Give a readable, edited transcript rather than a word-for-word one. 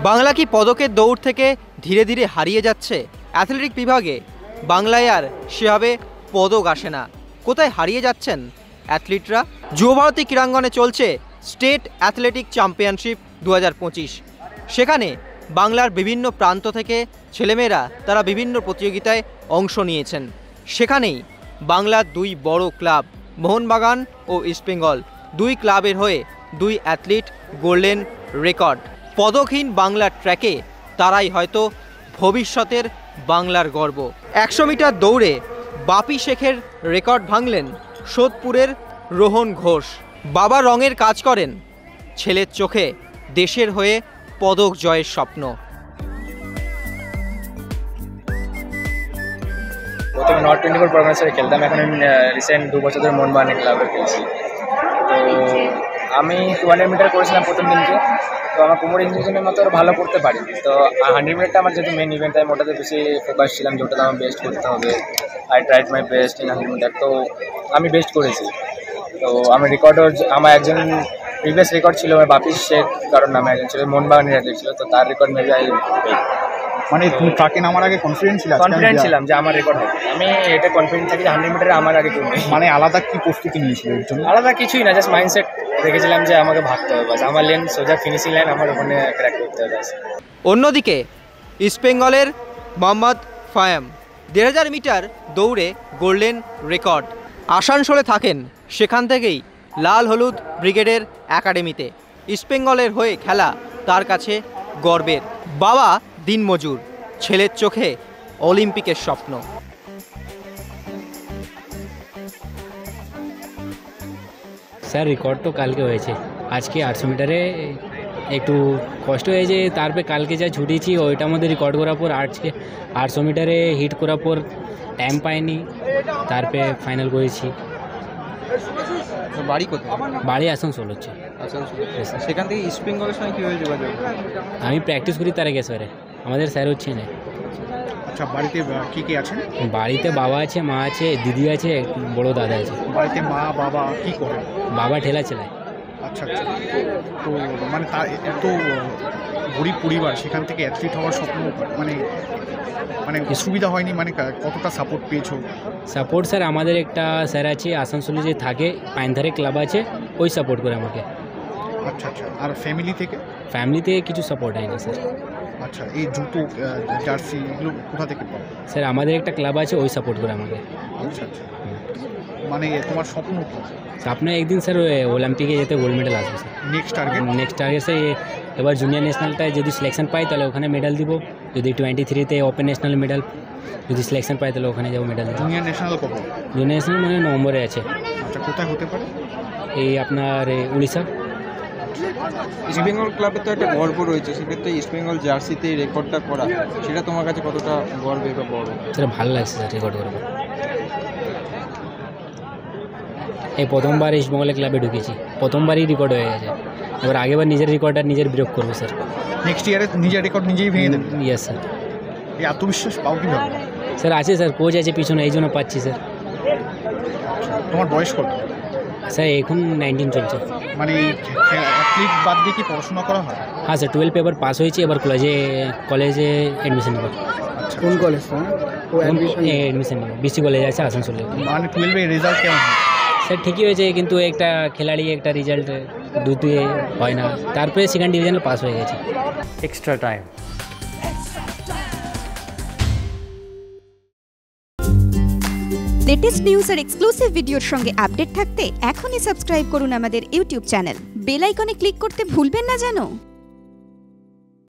বাংলা কি পদকের দৌড় থেকে ধীরে ধীরে হারিয়ে যাচ্ছে? অ্যাথলেটিক বিভাগে বাংলায় আর সেভাবে পদক আসে না। কোথায় হারিয়ে যাচ্ছেন অ্যাথলিটরা? যুবভারতী ক্রীড়াঙ্গনে চলছে স্টেট অ্যাথলেটিক চ্যাম্পিয়নশিপ 2025। সেখানে বাংলার বিভিন্ন প্রান্ত থেকে ছেলেমেয়েরা তারা বিভিন্ন প্রতিযোগিতায় অংশ নিয়েছেন। সেখানেই বাংলার দুই বড় ক্লাব মোহনবাগান ও ইস্টবেঙ্গল, দুই ক্লাবের হয়ে দুই অ্যাথলিট গড়লেন রেকর্ড। পদকহীন বাংলার ট্র্যাকে তারাই হয়তো ভবিষ্যতের বাংলার গর্ব। 100 মিটার দৌড়ে বাপি শেখের রেকর্ড ভাঙলেন সোদপুরের রোহন ঘোষ। বাবা রঙের কাজ করেন, ছেলের চোখে দেশের হয়ে পদক জয়ের স্বপ্ন। প্রথমে নর্থ 24 প্রোগ্রামে খেলতাম, এখন রিসেন্ট 2 বছর ধরে মোহনবাগান ক্লাবে খেলছি। তো আমি 200 মিটার করেছিলাম প্রথম দিনকে, তো আমার কোমর ইঞ্জুরির মতো ভালো করতে পারি। তো 100 মিটারটা আমার যেহেতু মেন ইভেন্ট, আমি ওটাতে বেশি ফোকাস ছিলাম যে ওটাতে আমার বেস্ট করতে হবে। I tried my best in 100 meter, তো আমি বেস্ট করেছি। তো আমি রেকর্ডও, আমার একজন প্রিভিয়াস রেকর্ড ছিল আমার বাপি শেখ কারণ নামে একজন ছিল, মোহনবাগানের অ্যাথলেট ছিল, তো তার রেকর্ড মেবি আই। মানে তুমি ট্রাকে নামার আগে কনফিডেন্ট ছিলাম যে আমার রেকর্ড হবে। আমি এটা কনফিডেন্ট থাকি যে 100 মিটারে আমার আগে কেউ নেই। মানে আলাদা কি প্রস্তুতি নিয়েছিল এর জন্য? আলাদা কিছুই না, জাস্ট মাইন্ডসেট রেখেছিলাম যে আমাকে ভাগতে হবে, বাস আমার লেন সোজা ফিনিশিং লাইন, আমার ওখানে ক্র্যাক করতে হবে। অন্যদিকে ইস্টবেঙ্গলের মোহাম্মদ ফায়াম 1500 মিটার দৌড়ে গড়লেন রেকর্ড। আসানসোলে থাকেন, সেখান থেকেই লাল হলুদ ব্রিগেডের একাডেমিতে ইস্টবেঙ্গলের হয়ে খেলা তার কাছে গর্বের। বাবা দিনমজুর, ছেলের চোখে অলিম্পিকের স্বপ্ন। স্যার রেকর্ড তো কালকে হয়েছে, আজকে 800 মিটারে একটু কষ্ট হয়েছে, তারপরে কালকে যা ছুটেছি ওইটার মধ্যে রেকর্ড করার পর আজকে 800 মিটারে হিট করার পর টাইম পাইনি, তারপরে ফাইনাল করেছি। বাড়ি কোথায়? বাড়ি আসানসোল হচ্ছে। সেখান থেকে ইস্ট বেঙ্গলের সঙ্গে কীভাবে যোগাযোগ? আমি প্র্যাকটিস করি তারকেশ্বরে, আমাদের স্যার হচ্ছে না। আচ্ছা, বাড়িতে কে কে আছেন? বাড়িতে বাবা আছে, মা আছে, দিদি আছে, বড় দাদা আছে। বাড়িতে মা বাবা কি করে? বাবা ঠেলা চালায়। আচ্ছা আচ্ছা, তো মানে তার এত গরিব পরিবার, সেখান থেকে অ্যাথলিট হওয়ার স্বপ্ন মানে মানে সুবিধা হয়নি, মানে কতটা সাপোর্ট পেয়েছো? সাপোর্ট স্যার আমাদের একটা স্যার আছে আসানসোলে যে থাকে, পাইনধারে ক্লাব আছে, ওই সাপোর্ট করে আমাকে। আচ্ছা আচ্ছা, আর ফ্যামিলি থেকে? ফ্যামিলি থেকে কিছু সাপোর্ট হয়নি স্যার। আচ্ছা, এই জুতো জার্সি এগুলো কোথা থেকে পাও? স্যার আমাদের একটা ক্লাব আছে, ওই সাপোর্ট করে আমাকে। আচ্ছা আচ্ছা, মানে তোমার স্বপ্ন কি? আপনি একদিন স্যার অলিম্পিকে যেতে গোল্ড মেডেল আসবে sir. Next target? Next target sir এবার জুনিয়র ন্যাশনালটায় যদি সিলেকশন পাই তাহলে ওখানে মেডেল দিব, যদি 23-তে ওপেন ন্যাশনাল মেডেল যদি সিলেকশন পাই তাহলে ওখানে যাবো মেডেল দিব। জুনিয়র ন্যাশনাল কবে? জুনিয়র ন্যাশনাল মানে নভেম্বরে আছে। আচ্ছা, কোথায় হতে পারে? এই আপনার উড়িষ্যা। ইস্ট বেঙ্গল ক্লাবের তো একটা গর্ব রয়েছে, সেক্ষেত্রে ইস্ট বেঙ্গল জার্সিতে রেকর্ডটা করা, সেটা তোমার কাছে কতটা গর্বে বা বড়? সেটা ভালো লাগছে স্যার রেকর্ড করবো। এই প্রথমবার ইস্ট বেঙ্গলের ক্লাবে ঢুকেছি, প্রথমবারই রেকর্ড হয়ে গেছে। এবার আগেবার নিজের রেকর্ডটা নিজের ব্রেক করবো স্যার। নেক্সট ইয়ারে নিজের রেকর্ড নিজেই ভেঙে দেবে? Yes sir. এই আত্মবিশ্বাস পাও কীভাবে? স্যার আছে স্যার, কোচ আছে পিছনে, এই জন্য পাচ্ছি স্যার। তোমার বয়স কত? স্যার এখন 19 চলছে। মানে অ্যাথলিট বাদ দিয়ে কি পড়াশোনা করা হয়? হ্যাঁ স্যার, 12 পেপার পাস হয়েছে, এবার কলেজে অ্যাডমিশন নেব। আচ্ছা, কোন কলেজ? অ্যাডমিশন নেব বিসি কলেজ আছে আসানসোলে। মানে 12-এর রেজাল্ট কেমন হয়? স্যার ঠিকই হয়েছে, কিন্তু একটা খেলাড়ি একটা রেজাল্ট দুটি হয় না, তারপরে সেকেন্ড ডিভিশনে পাস হয়ে গেছে। Extra time. লেটেস্ট নিউজ আর এক্সক্লুসিভ ভিডিওর সঙ্গে আপডেট থাকতে এখনই সাবস্ক্রাইব করুন আমাদের ইউটিউব চ্যানেল। বেল আইকনে ক্লিক করতে ভুলবেন না যেন।